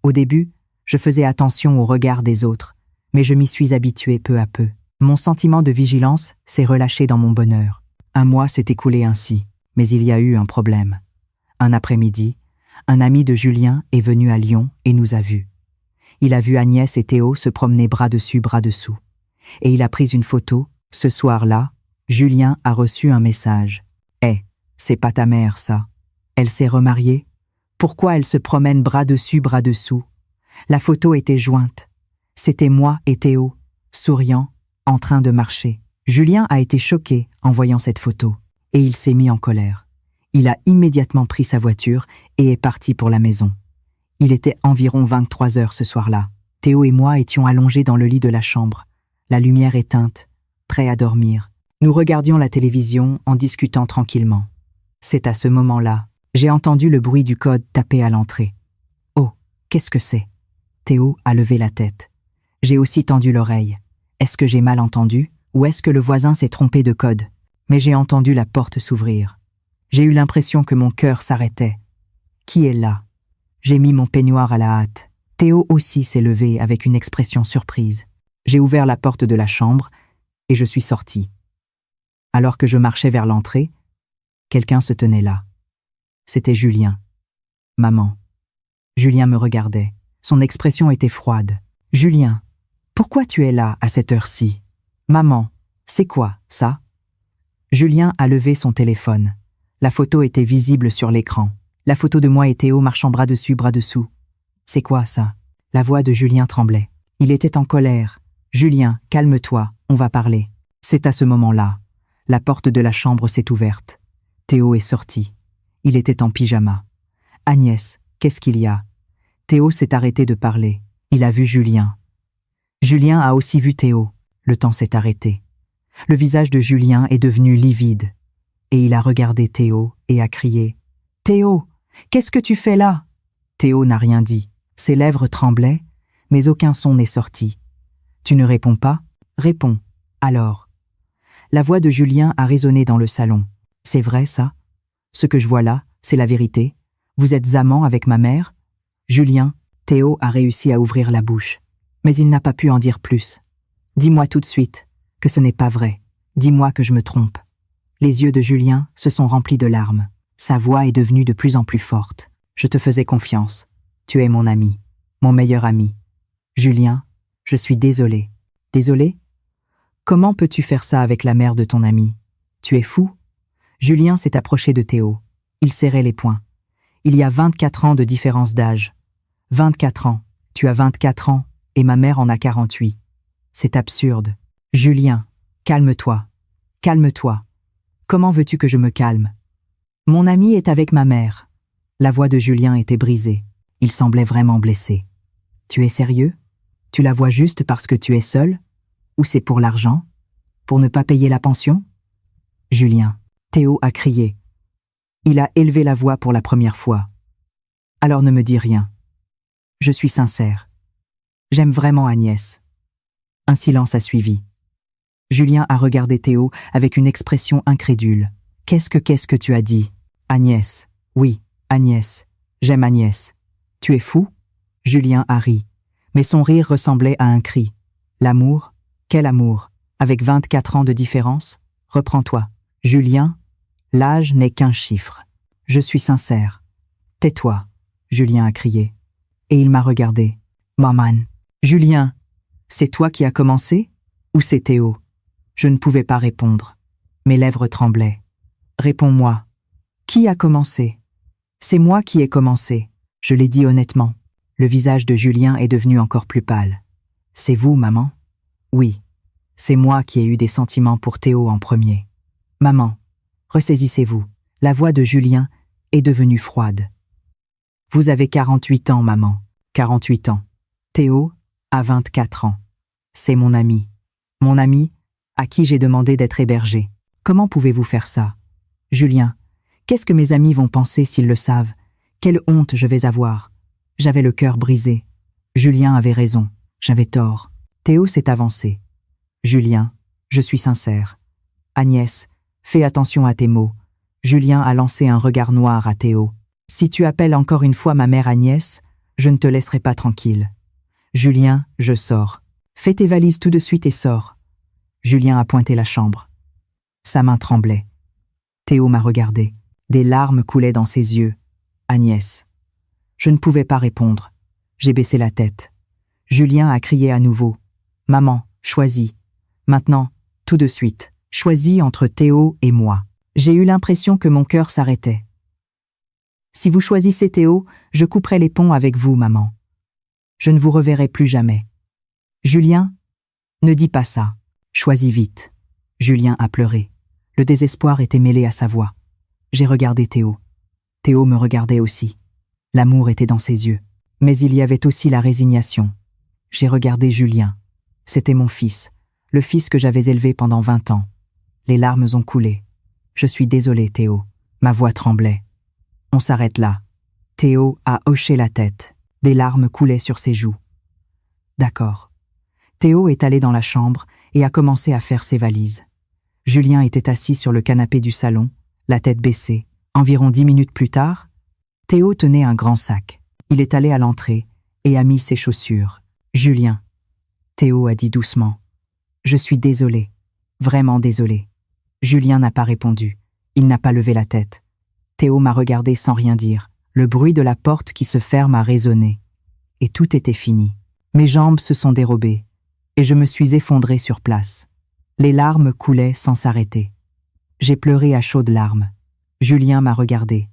Au début, je faisais attention au regard des autres, mais je m'y suis habituée peu à peu. Mon sentiment de vigilance s'est relâché dans mon bonheur. Un mois s'est écoulé ainsi, mais il y a eu un problème. Un après-midi, un ami de Julien est venu à Lyon et nous a vus. Il a vu Agnès et Théo se promener bras dessus, bras dessous. Et il a pris une photo. Ce soir-là, Julien a reçu un message. « Eh, c'est pas ta mère, ça. Elle s'est remariée? Pourquoi elle se promène bras dessus, bras dessous ?» La photo était jointe. C'était moi et Théo, souriant, en train de marcher. Julien a été choqué en voyant cette photo, et il s'est mis en colère. Il a immédiatement pris sa voiture et est parti pour la maison. Il était environ 23 heures ce soir-là. Théo et moi étions allongés dans le lit de la chambre, la lumière éteinte, prêts à dormir. Nous regardions la télévision en discutant tranquillement. C'est à ce moment-là, j'ai entendu le bruit du code tapé à l'entrée. Oh, qu'est-ce que c'est? Théo a levé la tête. J'ai aussi tendu l'oreille. Est-ce que j'ai mal entendu ou est-ce que le voisin s'est trompé de code? Mais j'ai entendu la porte s'ouvrir. J'ai eu l'impression que mon cœur s'arrêtait. Qui est là? J'ai mis mon peignoir à la hâte. Théo aussi s'est levé avec une expression surprise. J'ai ouvert la porte de la chambre et je suis sortie. Alors que je marchais vers l'entrée, quelqu'un se tenait là. C'était Julien. Maman. Julien me regardait. Son expression était froide. Julien, pourquoi tu es là à cette heure-ci? Maman, c'est quoi, ça? Julien a levé son téléphone. La photo était visible sur l'écran. La photo de moi et Théo marchant bras dessus, bras dessous. C'est quoi ça? La voix de Julien tremblait. Il était en colère. Julien, calme-toi, on va parler. C'est à ce moment-là. La porte de la chambre s'est ouverte. Théo est sorti. Il était en pyjama. Agnès, qu'est-ce qu'il y a? Théo s'est arrêté de parler. Il a vu Julien. Julien a aussi vu Théo. Le temps s'est arrêté. Le visage de Julien est devenu livide. Et il a regardé Théo et a crié « Théo, qu'est-ce que tu fais là ?» Théo n'a rien dit. Ses lèvres tremblaient, mais aucun son n'est sorti. « Tu ne réponds pas? Réponds. Alors. » La voix de Julien a résonné dans le salon. « C'est vrai, ça? Ce que je vois là, c'est la vérité? Vous êtes amant avec ma mère ?» Julien, Théo a réussi à ouvrir la bouche. Mais il n'a pas pu en dire plus. « Dis-moi tout de suite que ce n'est pas vrai. Dis-moi que je me trompe. » Les yeux de Julien se sont remplis de larmes. Sa voix est devenue de plus en plus forte. « Je te faisais confiance. Tu es mon ami, mon meilleur ami. Julien, je suis désolé. » « Désolé? Comment peux-tu faire ça avec la mère de ton ami? Tu es fou ?» Julien s'est approché de Théo. Il serrait les poings. « Il y a 24 ans de différence d'âge. 24 ans. Tu as 24 ans et ma mère en a 48. C'est absurde. Julien, calme-toi. Calme-toi. Comment veux-tu que je me calme? Mon ami est avec ma mère. » La voix de Julien était brisée. Il semblait vraiment blessé. « Tu es sérieux? Tu la vois juste parce que tu es seul? Ou c'est pour l'argent? Pour ne pas payer la pension? » Julien, Théo a crié. Il a élevé la voix pour la première fois. « Alors ne me dis rien. Je suis sincère. J'aime vraiment Agnès. » Un silence a suivi. Julien a regardé Théo avec une expression incrédule. « Qu'est-ce que tu as dit? Agnès. Oui, Agnès. J'aime Agnès. Tu es fou? » Julien a ri. Mais son rire ressemblait à un cri. « L'amour? Quel amour? Avec 24 ans de différence? Reprends-toi. Julien, l'âge n'est qu'un chiffre. Je suis sincère. Tais-toi, » Julien a crié. Et il m'a regardé. « Maman. » Julien, c'est toi qui as commencé? Ou c'est Théo? Je ne pouvais pas répondre. Mes lèvres tremblaient. « Réponds-moi. Qui a commencé? » C'est moi qui ai commencé. Je l'ai dit honnêtement. Le visage de Julien est devenu encore plus pâle. « C'est vous, maman? » Oui, c'est moi qui ai eu des sentiments pour Théo en premier. « Maman, ressaisissez-vous. » La voix de Julien est devenue froide. « Vous avez 48 ans, maman. 48 ans. Théo a 24 ans. C'est mon ami. Mon ami à qui j'ai demandé d'être hébergé. Comment pouvez-vous faire ça? Julien, qu'est-ce que mes amis vont penser s'ils le savent? Quelle honte je vais avoir. J'avais le cœur brisé. Julien avait raison. J'avais tort. Théo s'est avancé. Julien, je suis sincère. Agnès, fais attention à tes mots. Julien a lancé un regard noir à Théo. Si tu appelles encore une fois ma mère Agnès, je ne te laisserai pas tranquille. Julien, je sors. Fais tes valises tout de suite et sors. Julien a pointé la chambre. Sa main tremblait. Théo m'a regardé. Des larmes coulaient dans ses yeux. Agnès. Je ne pouvais pas répondre. J'ai baissé la tête. Julien a crié à nouveau. Maman, choisis. Maintenant, tout de suite, choisis entre Théo et moi. J'ai eu l'impression que mon cœur s'arrêtait. Si vous choisissez Théo, je couperai les ponts avec vous, maman. Je ne vous reverrai plus jamais. Julien, ne dis pas ça. Choisis vite. Julien a pleuré. Le désespoir était mêlé à sa voix. J'ai regardé Théo. Théo me regardait aussi. L'amour était dans ses yeux. Mais il y avait aussi la résignation. J'ai regardé Julien. C'était mon fils, le fils que j'avais élevé pendant 20 ans. Les larmes ont coulé. Je suis désolé, Théo. Ma voix tremblait. On s'arrête là. Théo a hoché la tête. Des larmes coulaient sur ses joues. D'accord. Théo est allé dans la chambre et a commencé à faire ses valises. Julien était assis sur le canapé du salon, la tête baissée. Environ 10 minutes plus tard, Théo tenait un grand sac. Il est allé à l'entrée et a mis ses chaussures. Julien. Théo a dit doucement. Je suis désolé. Vraiment désolé. Julien n'a pas répondu. Il n'a pas levé la tête. Théo m'a regardé sans rien dire. Le bruit de la porte qui se ferme a résonné. Et tout était fini. Mes jambes se sont dérobées. Et je me suis effondré sur place. Les larmes coulaient sans s'arrêter. J'ai pleuré à chaudes larmes. Julien m'a regardé.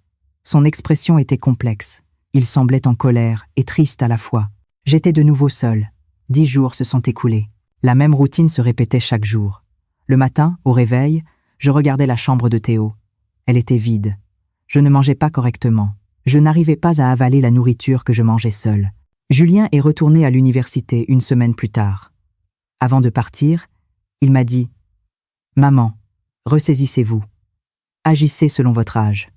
Son expression était complexe. Il semblait en colère et triste à la fois. J'étais de nouveau seule. 10 jours se sont écoulés. La même routine se répétait chaque jour. Le matin, au réveil, je regardais la chambre de Théo. Elle était vide. Je ne mangeais pas correctement. Je n'arrivais pas à avaler la nourriture que je mangeais seule. Julien est retourné à l'université une semaine plus tard. Avant de partir, il m'a dit « Maman, ressaisissez-vous. Agissez selon votre âge. »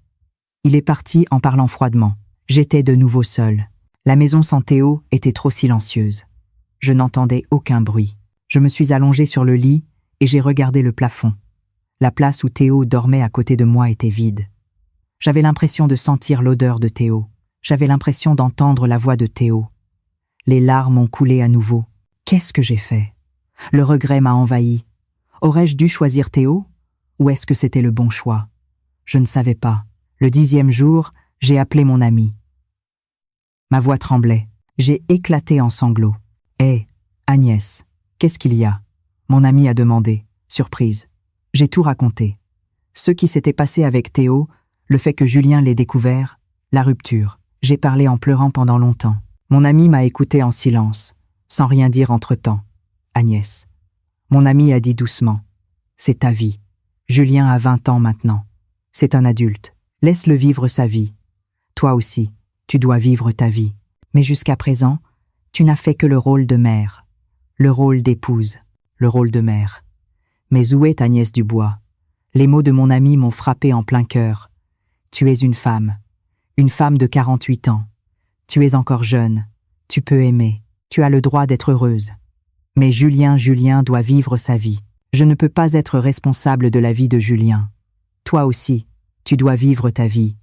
Il est parti en parlant froidement. J'étais de nouveau seule. La maison sans Théo était trop silencieuse. Je n'entendais aucun bruit. Je me suis allongée sur le lit et j'ai regardé le plafond. La place où Théo dormait à côté de moi était vide. J'avais l'impression de sentir l'odeur de Théo. J'avais l'impression d'entendre la voix de Théo. Les larmes ont coulé à nouveau. Qu'est-ce que j'ai fait? Le regret m'a envahi. Aurais-je dû choisir Théo? Ou est-ce que c'était le bon choix? Je ne savais pas. Le 10e jour, j'ai appelé mon ami. Ma voix tremblait. J'ai éclaté en sanglots. « Hé, Agnès, qu'est-ce qu'il y a ?» Mon ami a demandé, surprise. J'ai tout raconté. Ce qui s'était passé avec Théo, le fait que Julien l'ait découvert, la rupture. J'ai parlé en pleurant pendant longtemps. Mon ami m'a écouté en silence, sans rien dire entre-temps. « Agnès. » Mon ami a dit doucement. « C'est ta vie. Julien a 20 ans maintenant. C'est un adulte. Laisse-le vivre sa vie. Toi aussi, tu dois vivre ta vie. Mais jusqu'à présent, tu n'as fait que le rôle de mère, le rôle d'épouse, le rôle de mère. Mais où est Agnès Dubois? Les mots de mon ami m'ont frappé en plein cœur. Tu es une femme de 48 ans. Tu es encore jeune, tu peux aimer, tu as le droit d'être heureuse. Mais Julien doit vivre sa vie. Je ne peux pas être responsable de la vie de Julien. Toi aussi, tu dois vivre ta vie.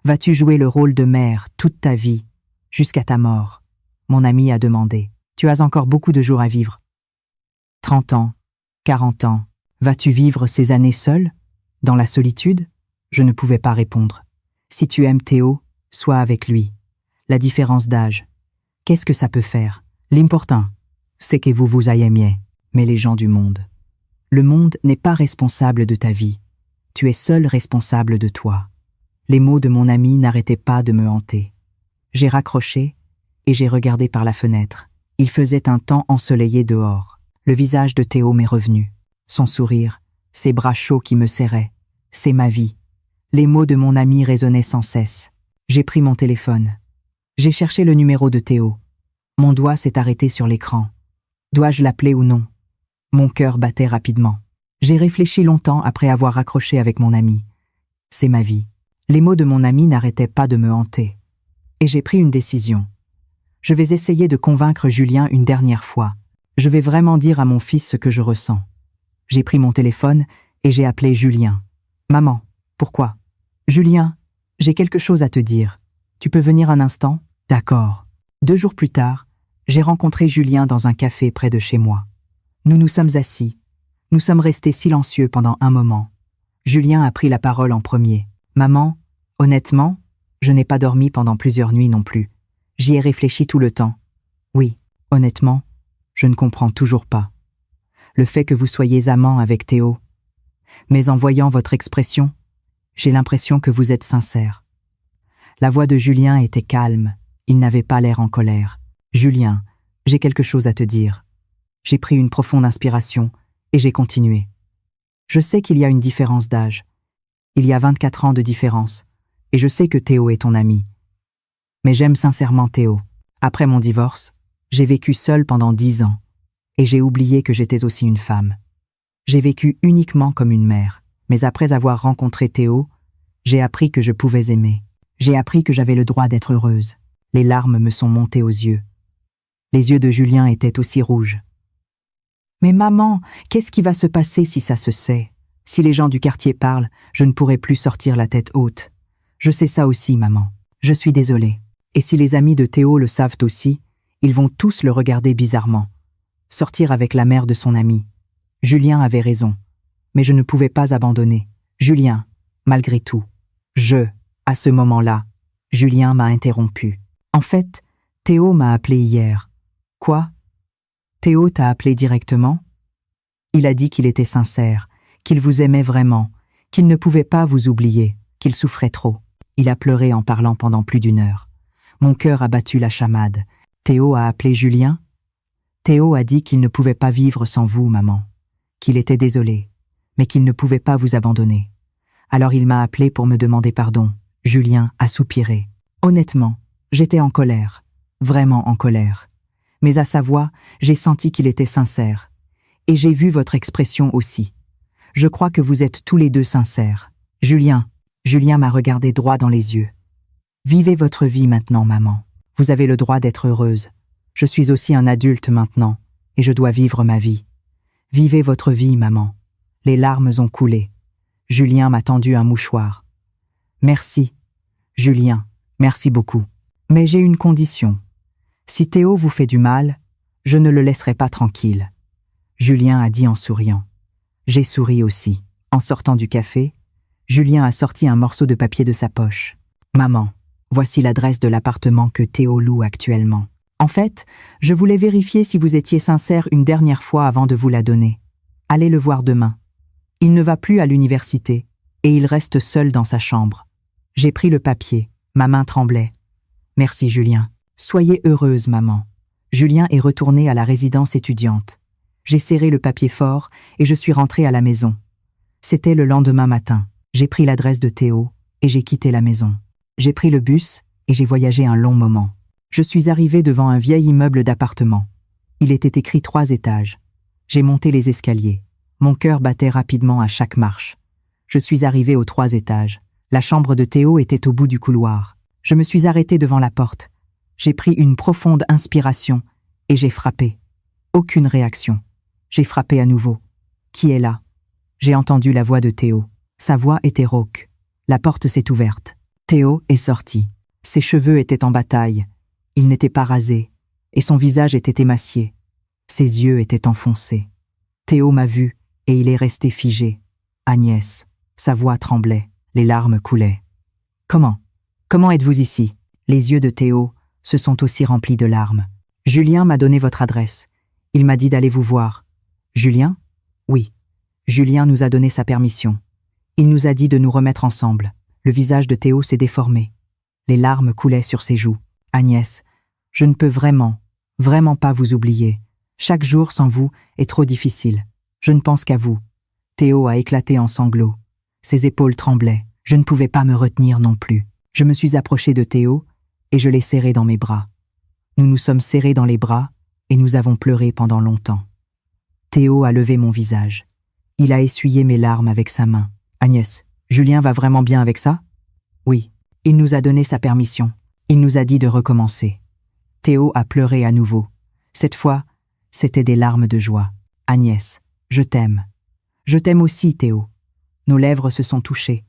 Vas-tu jouer le rôle de mère toute ta vie, jusqu'à ta mort? Mon ami a demandé. Tu as encore beaucoup de jours à vivre. 30 ans, 40 ans. Vas-tu vivre ces années seule, dans la solitude? Je ne pouvais pas répondre. Si tu aimes Théo, sois avec lui. La différence d'âge, qu'est-ce que ça peut faire? L'important, c'est que vous vous aimiez, mais les gens du monde. Le monde n'est pas responsable de ta vie. Tu es seul responsable de toi. Les mots de mon ami n'arrêtaient pas de me hanter. J'ai raccroché et j'ai regardé par la fenêtre. Il faisait un temps ensoleillé dehors. Le visage de Théo m'est revenu. Son sourire, ses bras chauds qui me serraient. C'est ma vie. Les mots de mon ami résonnaient sans cesse. J'ai pris mon téléphone. J'ai cherché le numéro de Théo. Mon doigt s'est arrêté sur l'écran. Dois-je l'appeler ou non? Mon cœur battait rapidement. J'ai réfléchi longtemps après avoir raccroché avec mon ami. C'est ma vie. Les mots de mon ami n'arrêtaient pas de me hanter. Et j'ai pris une décision. Je vais essayer de convaincre Julien une dernière fois. Je vais vraiment dire à mon fils ce que je ressens. J'ai pris mon téléphone et j'ai appelé Julien. « Maman, pourquoi ?»« Julien, j'ai quelque chose à te dire. Tu peux venir un instant ?»« D'accord. » 2 jours plus tard, j'ai rencontré Julien dans un café près de chez moi. Nous nous sommes assis. Nous sommes restés silencieux pendant un moment. Julien a pris la parole en premier. « Maman, honnêtement, je n'ai pas dormi pendant plusieurs nuits non plus. J'y ai réfléchi tout le temps. Oui, honnêtement, je ne comprends toujours pas. Le fait que vous soyez amant avec Théo. Mais en voyant votre expression, j'ai l'impression que vous êtes sincère. » La voix de Julien était calme, il n'avait pas l'air en colère. « Julien, j'ai quelque chose à te dire. » J'ai pris une profonde inspiration et j'ai continué. Je sais qu'il y a une différence d'âge. Il y a 24 ans de différence, et je sais que Théo est ton ami. Mais j'aime sincèrement Théo. Après mon divorce, j'ai vécu seule pendant 10 ans, et j'ai oublié que j'étais aussi une femme. J'ai vécu uniquement comme une mère, mais après avoir rencontré Théo, j'ai appris que je pouvais aimer. J'ai appris que j'avais le droit d'être heureuse. Les larmes me sont montées aux yeux. Les yeux de Julien étaient aussi rouges. « Mais maman, qu'est-ce qui va se passer si ça se sait? Si les gens du quartier parlent, je ne pourrai plus sortir la tête haute. Je sais ça aussi, maman. Je suis désolée. Et si les amis de Théo le savent aussi, ils vont tous le regarder bizarrement. Sortir avec la mère de son ami. Julien avait raison. Mais je ne pouvais pas abandonner. Julien, malgré tout. À ce moment-là, Julien m'a interrompu. En fait, Théo m'a appelé hier. Quoi? Théo t'a appelé directement? Il a dit qu'il était sincère, qu'il vous aimait vraiment, qu'il ne pouvait pas vous oublier, qu'il souffrait trop. Il a pleuré en parlant pendant plus d'1 heure. Mon cœur a battu la chamade. Théo a appelé Julien. Théo a dit qu'il ne pouvait pas vivre sans vous, maman. Qu'il était désolé, mais qu'il ne pouvait pas vous abandonner. Alors il m'a appelé pour me demander pardon. Julien a soupiré. Honnêtement, j'étais en colère. Vraiment en colère. Mais à sa voix, j'ai senti qu'il était sincère. Et j'ai vu votre expression aussi. Je crois que vous êtes tous les deux sincères. Julien m'a regardé droit dans les yeux. Vivez votre vie maintenant, maman. Vous avez le droit d'être heureuse. Je suis aussi un adulte maintenant, et je dois vivre ma vie. Vivez votre vie, maman. Les larmes ont coulé. Julien m'a tendu un mouchoir. Merci, Julien, merci beaucoup. Mais j'ai une condition. Si Théo vous fait du mal, je ne le laisserai pas tranquille. Julien a dit en souriant. J'ai souri aussi. En sortant du café, Julien a sorti un morceau de papier de sa poche. Maman, voici l'adresse de l'appartement que Théo loue actuellement. En fait, je voulais vérifier si vous étiez sincère une dernière fois avant de vous la donner. Allez le voir demain. Il ne va plus à l'université et il reste seul dans sa chambre. J'ai pris le papier, ma main tremblait. Merci Julien. Soyez heureuse, maman. Julien est retourné à la résidence étudiante. J'ai serré le papier fort et je suis rentrée à la maison. C'était le lendemain matin. J'ai pris l'adresse de Théo et j'ai quitté la maison. J'ai pris le bus et j'ai voyagé un long moment. Je suis arrivée devant un vieil immeuble d'appartement. Il était écrit 3 étages. J'ai monté les escaliers. Mon cœur battait rapidement à chaque marche. Je suis arrivée aux 3 étages. La chambre de Théo était au bout du couloir. Je me suis arrêtée devant la porte. J'ai pris une profonde inspiration et j'ai frappé. Aucune réaction. J'ai frappé à nouveau. Qui est là? J'ai entendu la voix de Théo. Sa voix était rauque. La porte s'est ouverte. Théo est sorti. Ses cheveux étaient en bataille. Il n'était pas rasé, et son visage était émacié. Ses yeux étaient enfoncés. Théo m'a vu, et il est resté figé. Agnès, sa voix tremblait, les larmes coulaient. Comment êtes-vous ici? Les yeux de Théo se sont aussi remplis de larmes. Julien m'a donné votre adresse. Il m'a dit d'aller vous voir. Julien? Oui. Julien nous a donné sa permission. Il nous a dit de nous remettre ensemble. Le visage de Théo s'est déformé. Les larmes coulaient sur ses joues. Agnès, je ne peux vraiment pas vous oublier. Chaque jour sans vous est trop difficile. Je ne pense qu'à vous. Théo a éclaté en sanglots. Ses épaules tremblaient. Je ne pouvais pas me retenir non plus. Je me suis approchée de Théo et je l'ai serré dans mes bras. Nous nous sommes serrés dans les bras et nous avons pleuré pendant longtemps. Théo a levé mon visage. Il a essuyé mes larmes avec sa main. Agnès, Julien va vraiment bien avec ça? Oui, il nous a donné sa permission. Il nous a dit de recommencer. Théo a pleuré à nouveau. Cette fois, c'était des larmes de joie. Agnès, je t'aime. Je t'aime aussi, Théo. Nos lèvres se sont touchées.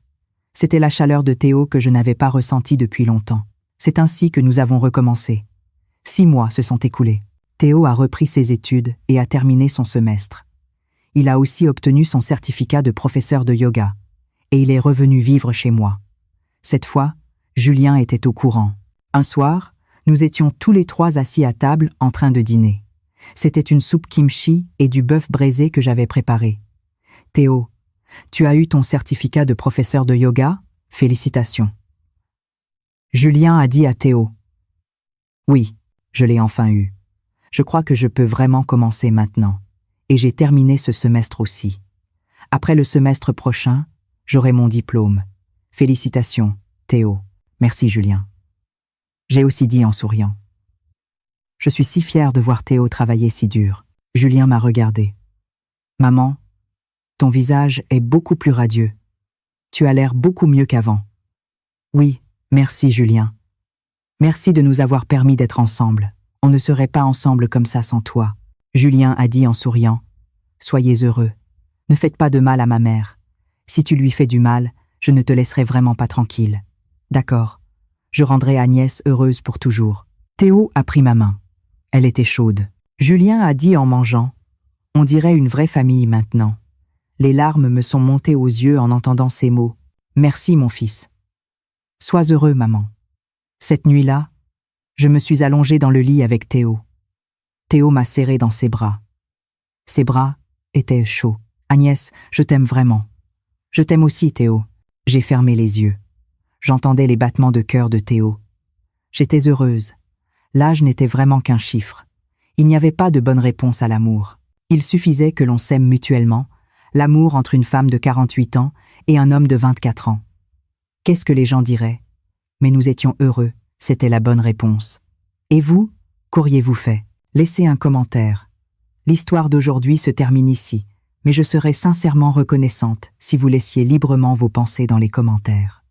C'était la chaleur de Théo que je n'avais pas ressentie depuis longtemps. C'est ainsi que nous avons recommencé. 6 mois se sont écoulés. Théo a repris ses études et a terminé son semestre. Il a aussi obtenu son certificat de professeur de yoga. Et il est revenu vivre chez moi. Cette fois, Julien était au courant. Un soir, nous étions tous les 3 assis à table en train de dîner. C'était une soupe kimchi et du bœuf braisé que j'avais préparé. Théo, tu as eu ton certificat de professeur de yoga? Félicitations. Julien a dit à Théo. Oui, je l'ai enfin eu. Je crois que je peux vraiment commencer maintenant. Et j'ai terminé ce semestre aussi. Après le semestre prochain, j'aurai mon diplôme. Félicitations, Théo. Merci, Julien. J'ai aussi dit en souriant. Je suis si fière de voir Théo travailler si dur. Julien m'a regardé. Maman, ton visage est beaucoup plus radieux. Tu as l'air beaucoup mieux qu'avant. Oui, merci, Julien. Merci de nous avoir permis d'être ensemble. On ne serait pas ensemble comme ça sans toi. Julien a dit en souriant. Soyez heureux. Ne faites pas de mal à ma mère. Si tu lui fais du mal, je ne te laisserai vraiment pas tranquille. D'accord. Je rendrai Agnès heureuse pour toujours. Théo a pris ma main. Elle était chaude. Julien a dit en mangeant. On dirait une vraie famille maintenant. Les larmes me sont montées aux yeux en entendant ces mots. Merci, mon fils. Sois heureux, maman. Cette nuit-là, je me suis allongée dans le lit avec Théo. Théo m'a serré dans ses bras. Ses bras étaient chauds. Agnès, je t'aime vraiment. Je t'aime aussi, Théo. J'ai fermé les yeux. J'entendais les battements de cœur de Théo. J'étais heureuse. L'âge n'était vraiment qu'un chiffre. Il n'y avait pas de bonne réponse à l'amour. Il suffisait que l'on s'aime mutuellement, l'amour entre une femme de 48 ans et un homme de 24 ans. Qu'est-ce que les gens diraient? Mais nous étions heureux, c'était la bonne réponse. Et vous, qu'auriez-vous fait? Laissez un commentaire. L'histoire d'aujourd'hui se termine ici, mais je serais sincèrement reconnaissante si vous laissiez librement vos pensées dans les commentaires.